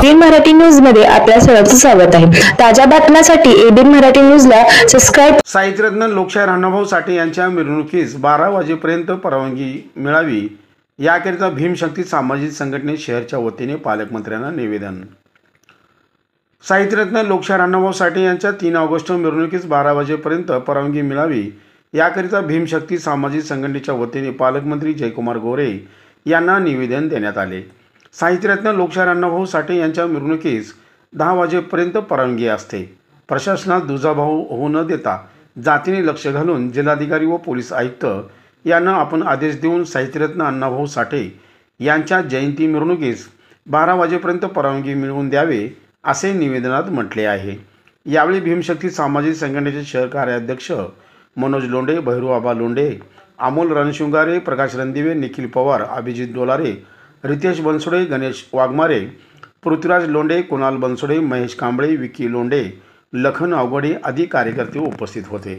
ABN Marathi news मध्ये आपल्या सर्वांचं स्वागत आहे। ताज्या बातम्यांसाठी एबीएन मराठी न्यूजला सबस्क्राइब। साहित्यरत्न लोकशाहीर अण्णाभाऊ साठे यांच्या मिरवणुकीस 12 वाजेपर्यंत परवानगी मिळावी याकरिता भीमशक्ती सामाजिक संघटने शहरच्या वतीने पालकमंत्र्यांना निवेदन। साहित्यरत्न लोकशाहीर अण्णाभाऊ साठे यांच्या 3 ऑगस्ट मिरवणुकीस 12 वाजेपर्यंत परवानगी मिळावी याकरिता भीमशक्ती सामाजिक संघटनेच्या वतीने पालकमंत्री जयकुमार गोरे यांना निवेदन देण्यात आले। साहित्यरत्न लोकशाहीर अण्णाभाऊ साठे यांच्या मिरवणुकीस 10 वाजेपर्यंत परवानगी असते। प्रशासनात दुजाभाव होऊ न देता जातीने लक्ष घालून जिल्हाधिकारी व पोलीस आयुक्त यांना आपण आदेश देऊन साहित्यरत्न अण्णाभाऊ साठे यांच्या जयंती मिरवणुकीस 12 वाजेपर्यंत परवानगी मिळवून द्यावे असे निवेदनात म्हटले आहे। यावेळी भीमशक्ती सामाजिक संघटनेचे शहर कार्याध्यक्ष मनोज लोंढे, भैरूआबा लोंढे, अमोल रणशिंगारे, प्रकाश रणदिवे, निखिल पवार, अभिजित डोलारे, रितेश बनसोडे, गणेश वाघमारे, पृथ्वीराज लोंढे, कुणाल बनसोडे, महेश कांबळे, विकी लोंढे, लखन अवघडे आदी कार्यकर्ते उपस्थित होते।